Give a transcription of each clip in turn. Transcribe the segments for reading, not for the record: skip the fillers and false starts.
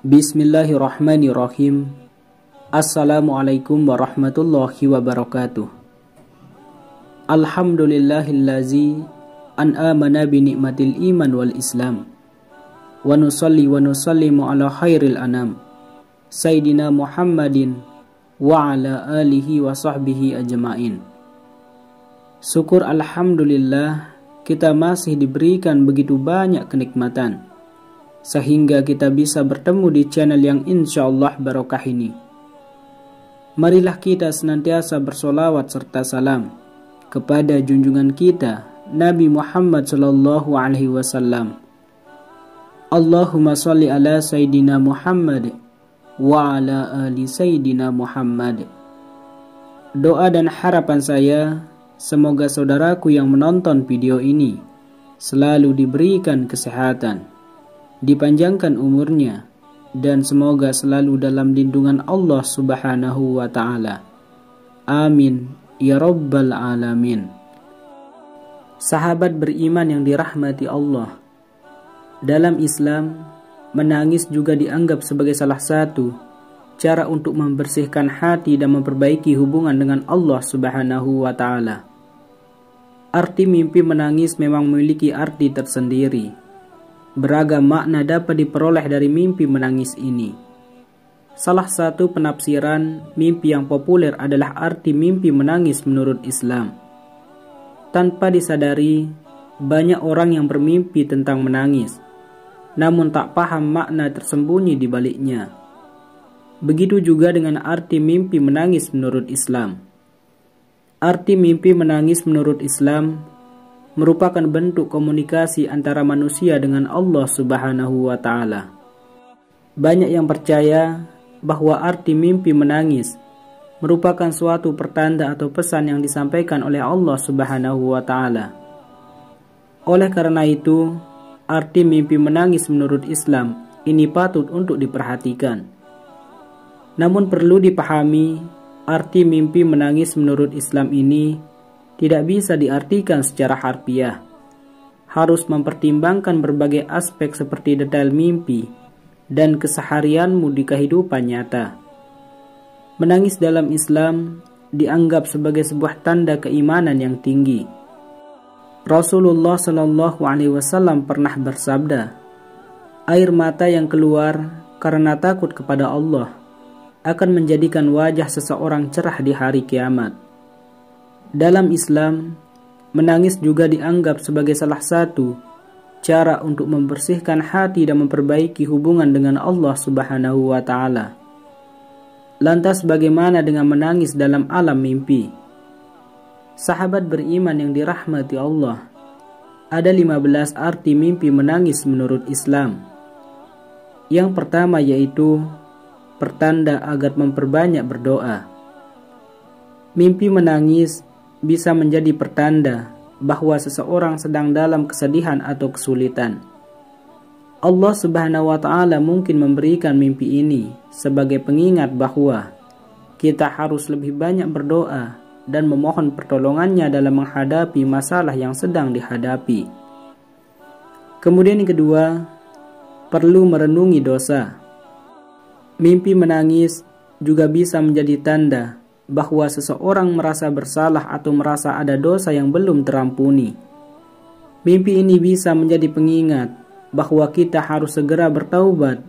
Bismillahirrahmanirrahim. Assalamualaikum warahmatullahi wabarakatuh. Alhamdulillahillazi an'amana bi ni'matil iman wal islam. Wa nusalli wa nusallimu ala khairil anam, Sayyidina Muhammadin wa ala alihi wa sahbihi ajma'in. Syukur alhamdulillah, kita masih diberikan begitu banyak kenikmatan sehingga kita bisa bertemu di channel yang insyaallah barokah ini. Marilah kita senantiasa bersolawat serta salam kepada junjungan kita Nabi Muhammad sallallahu alaihi wasallam. Allahumma sholli ala Sayyidina Muhammad wa ala ali Sayyidina Muhammad. Doa dan harapan saya, semoga saudaraku yang menonton video ini selalu diberikan kesehatan, dipanjangkan umurnya, dan semoga selalu dalam lindungan Allah Subhanahu wa ta'ala. Amin ya rabbal alamin. Sahabat beriman yang dirahmati Allah, dalam Islam, menangis juga dianggap sebagai salah satu cara untuk membersihkan hati dan memperbaiki hubungan dengan Allah Subhanahu wa ta'ala. Arti mimpi menangis memang memiliki arti tersendiri. Beragam makna dapat diperoleh dari mimpi menangis ini. Salah satu penafsiran mimpi yang populer adalah arti mimpi menangis menurut Islam. Tanpa disadari, banyak orang yang bermimpi tentang menangis, namun tak paham makna tersembunyi di baliknya. Begitu juga dengan arti mimpi menangis menurut Islam. Arti mimpi menangis menurut Islam merupakan bentuk komunikasi antara manusia dengan Allah Subhanahu wa ta'ala. Banyak yang percaya bahwa arti mimpi menangis merupakan suatu pertanda atau pesan yang disampaikan oleh Allah Subhanahu wa ta'ala. Oleh karena itu, arti mimpi menangis menurut Islam ini patut untuk diperhatikan. Namun perlu dipahami, arti mimpi menangis menurut Islam ini tidak bisa diartikan secara harfiah. Harus mempertimbangkan berbagai aspek seperti detail mimpi dan keseharianmu di kehidupan nyata. Menangis dalam Islam dianggap sebagai sebuah tanda keimanan yang tinggi. Rasulullah Shallallahu Alaihi Wasallam pernah bersabda, air mata yang keluar karena takut kepada Allah akan menjadikan wajah seseorang cerah di hari kiamat. Dalam Islam, menangis juga dianggap sebagai salah satu cara untuk membersihkan hati dan memperbaiki hubungan dengan Allah Subhanahu wa ta'ala. Lantas bagaimana dengan menangis dalam alam mimpi? Sahabat beriman yang dirahmati Allah, ada 15 arti mimpi menangis menurut Islam. Yang pertama yaitu pertanda agar memperbanyak berdoa. Mimpi menangis bisa menjadi pertanda bahwa seseorang sedang dalam kesedihan atau kesulitan. Allah Subhanahu wa ta'ala mungkin memberikan mimpi ini sebagai pengingat bahwa kita harus lebih banyak berdoa dan memohon pertolongannya dalam menghadapi masalah yang sedang dihadapi. Kemudian yang kedua, perlu merenungi dosa. Mimpi menangis juga bisa menjadi tanda bahwa seseorang merasa bersalah atau merasa ada dosa yang belum terampuni. Mimpi ini bisa menjadi pengingat bahwa kita harus segera bertaubat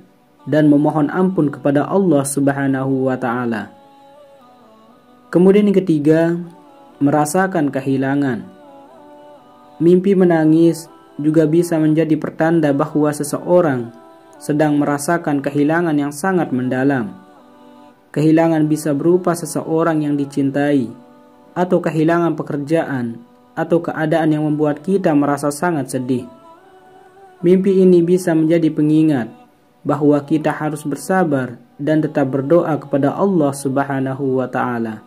dan memohon ampun kepada Allah Subhanahu wa ta'ala. Kemudian yang ketiga, merasakan kehilangan. Mimpi menangis juga bisa menjadi pertanda bahwa seseorang sedang merasakan kehilangan yang sangat mendalam. Kehilangan bisa berupa seseorang yang dicintai, atau kehilangan pekerjaan, atau keadaan yang membuat kita merasa sangat sedih. Mimpi ini bisa menjadi pengingat bahwa kita harus bersabar dan tetap berdoa kepada Allah Subhanahu wa ta'ala.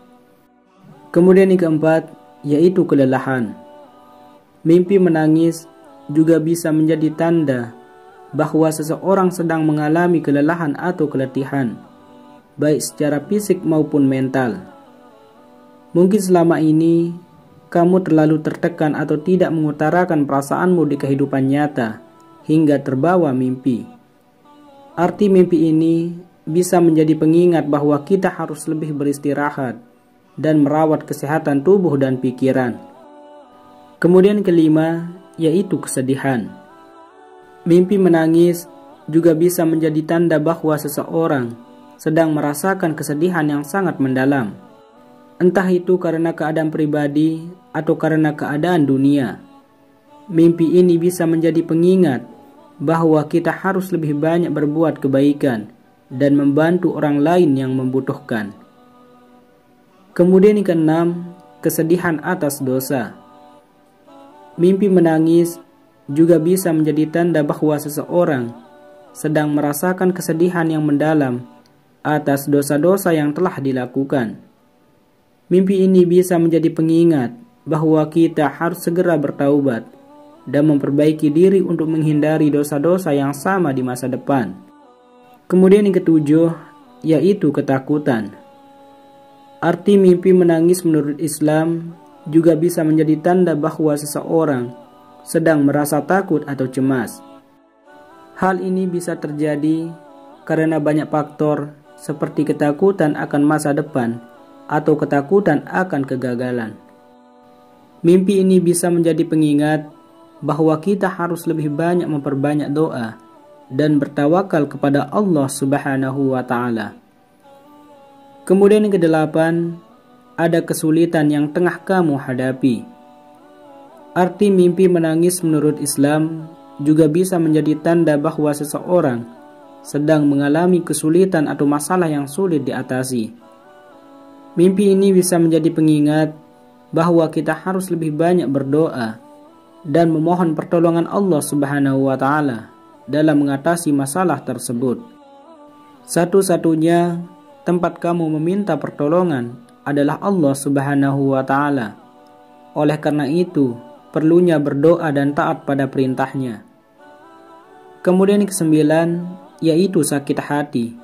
Kemudian yang keempat, yaitu kelelahan. Mimpi menangis juga bisa menjadi tanda bahwa seseorang sedang mengalami kelelahan atau keletihan, baik secara fisik maupun mental. Mungkin selama ini kamu terlalu tertekan atau tidak mengutarakan perasaanmu di kehidupan nyata hingga terbawa mimpi. Arti mimpi ini bisa menjadi pengingat bahwa kita harus lebih beristirahat dan merawat kesehatan tubuh dan pikiran. Kemudian kelima, yaitu kesedihan. Mimpi menangis juga bisa menjadi tanda bahwa seseorang sedang merasakan kesedihan yang sangat mendalam. Entah itu karena keadaan pribadi atau karena keadaan dunia. Mimpi ini bisa menjadi pengingat bahwa kita harus lebih banyak berbuat kebaikan dan membantu orang lain yang membutuhkan. Kemudian yang keenam, kesedihan atas dosa. Mimpi menangis juga bisa menjadi tanda bahwa seseorang sedang merasakan kesedihan yang mendalam atas dosa-dosa yang telah dilakukan. Mimpi ini bisa menjadi pengingat bahwa kita harus segera bertaubat dan memperbaiki diri untuk menghindari dosa-dosa yang sama di masa depan. Kemudian yang ketujuh, yaitu ketakutan. Arti mimpi menangis menurut Islam juga bisa menjadi tanda bahwa seseorang sedang merasa takut atau cemas. Hal ini bisa terjadi karena banyak faktor seperti ketakutan akan masa depan atau ketakutan akan kegagalan. Mimpi ini bisa menjadi pengingat bahwa kita harus lebih banyak memperbanyak doa dan bertawakal kepada Allah Subhanahu wa Ta'ala. Kemudian yang kedelapan, ada kesulitan yang tengah kamu hadapi. Arti mimpi menangis menurut Islam juga bisa menjadi tanda bahwa seseorang sedang mengalami kesulitan atau masalah yang sulit diatasi. Mimpi ini bisa menjadi pengingat bahwa kita harus lebih banyak berdoa dan memohon pertolongan Allah Subhanahu wa Ta'ala dalam mengatasi masalah tersebut. Satu-satunya tempat kamu meminta pertolongan adalah Allah Subhanahu wa Ta'ala. Oleh karena itu, perlunya berdoa dan taat pada perintahnya. Kemudian yang kesembilan, yaitu sakit hati.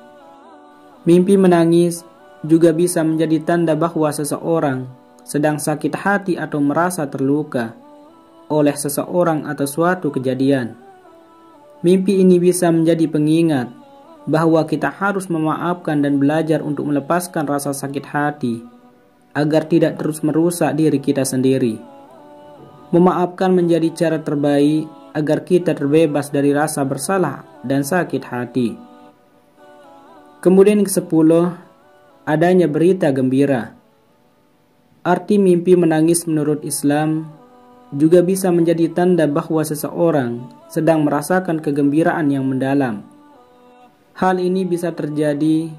Mimpi menangis juga bisa menjadi tanda bahwa seseorang sedang sakit hati atau merasa terluka oleh seseorang atau suatu kejadian. Mimpi ini bisa menjadi pengingat bahwa kita harus memaafkan dan belajar untuk melepaskan rasa sakit hati agar tidak terus merusak diri kita sendiri. Memaafkan menjadi cara terbaik agar kita terbebas dari rasa bersalah dan sakit hati. Kemudian ke-10, adanya berita gembira. Arti mimpi menangis menurut Islam juga bisa menjadi tanda bahwa seseorang sedang merasakan kegembiraan yang mendalam. Hal ini bisa terjadi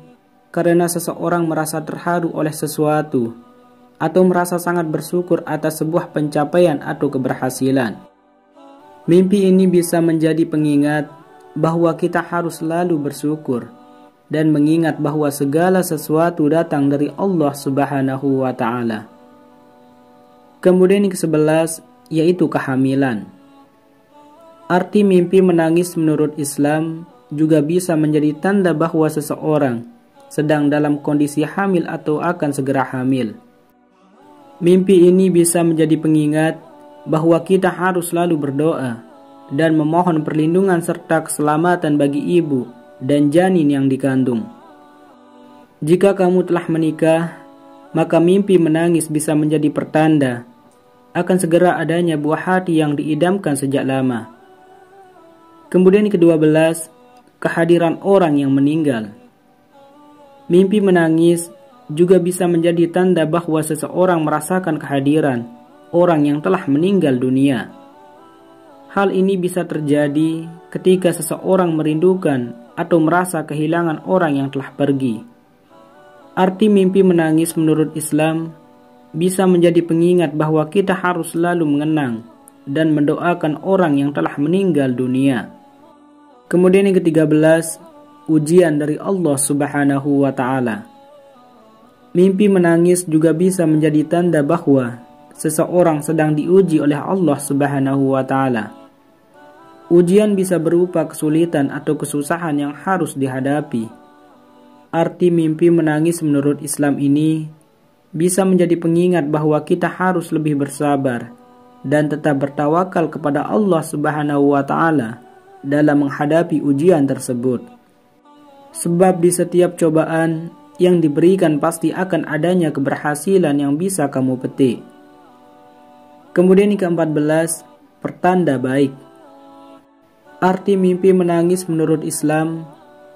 karena seseorang merasa terharu oleh sesuatu atau merasa sangat bersyukur atas sebuah pencapaian atau keberhasilan. Mimpi ini bisa menjadi pengingat bahwa kita harus selalu bersyukur dan mengingat bahwa segala sesuatu datang dari Allah Subhanahu wa Ta'ala. Kemudian yang ke-11, yaitu kehamilan. Arti mimpi menangis menurut Islam juga bisa menjadi tanda bahwa seseorang sedang dalam kondisi hamil atau akan segera hamil. Mimpi ini bisa menjadi pengingat bahwa kita harus selalu berdoa dan memohon perlindungan serta keselamatan bagi ibu dan janin yang dikandung. Jika kamu telah menikah, maka mimpi menangis bisa menjadi pertanda akan segera adanya buah hati yang diidamkan sejak lama. Kemudian ke-12, kehadiran orang yang meninggal. Mimpi menangis juga bisa menjadi tanda bahwa seseorang merasakan kehadiran orang yang telah meninggal dunia. Hal ini bisa terjadi ketika seseorang merindukan atau merasa kehilangan orang yang telah pergi. Arti mimpi menangis menurut Islam bisa menjadi pengingat bahwa kita harus selalu mengenang dan mendoakan orang yang telah meninggal dunia. Kemudian yang ke-13, ujian dari Allah Subhanahu wa Ta'ala. Mimpi menangis juga bisa menjadi tanda bahwa seseorang sedang diuji oleh Allah Subhanahu wa Ta'ala. Ujian bisa berupa kesulitan atau kesusahan yang harus dihadapi. Arti mimpi menangis menurut Islam ini bisa menjadi pengingat bahwa kita harus lebih bersabar dan tetap bertawakal kepada Allah Subhanahu wa Ta'ala dalam menghadapi ujian tersebut. Sebab di setiap cobaan yang diberikan pasti akan adanya keberhasilan yang bisa kamu petik. Kemudian yang ke-14, pertanda baik. Arti mimpi menangis menurut Islam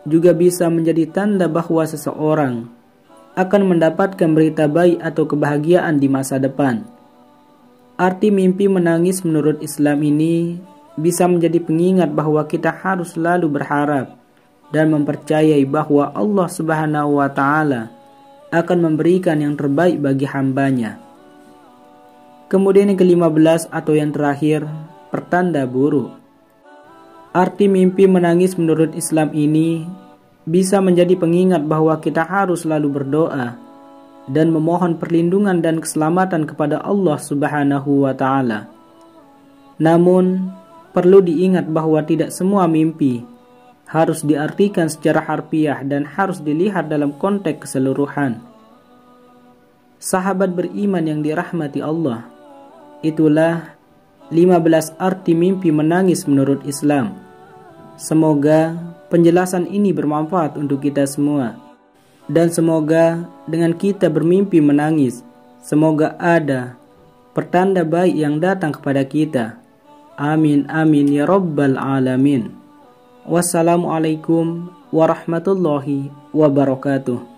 juga bisa menjadi tanda bahwa seseorang akan mendapatkan berita baik atau kebahagiaan di masa depan. Arti mimpi menangis menurut Islam ini bisa menjadi pengingat bahwa kita harus selalu berharap dan mempercayai bahwa Allah Subhanahu wa Ta'ala akan memberikan yang terbaik bagi hambanya. Kemudian yang ke-15 atau yang terakhir, pertanda buruk. Arti mimpi menangis menurut Islam ini bisa menjadi pengingat bahwa kita harus selalu berdoa dan memohon perlindungan dan keselamatan kepada Allah Subhanahu wa Ta'ala. Namun, perlu diingat bahwa tidak semua mimpi harus diartikan secara harfiah dan harus dilihat dalam konteks keseluruhan. Sahabat beriman yang dirahmati Allah, itulah 15 arti mimpi menangis menurut Islam. Semoga penjelasan ini bermanfaat untuk kita semua. Dan semoga dengan kita bermimpi menangis, semoga ada pertanda baik yang datang kepada kita. Amin amin ya rabbal alamin. Wassalamualaikum warahmatullahi wabarakatuh.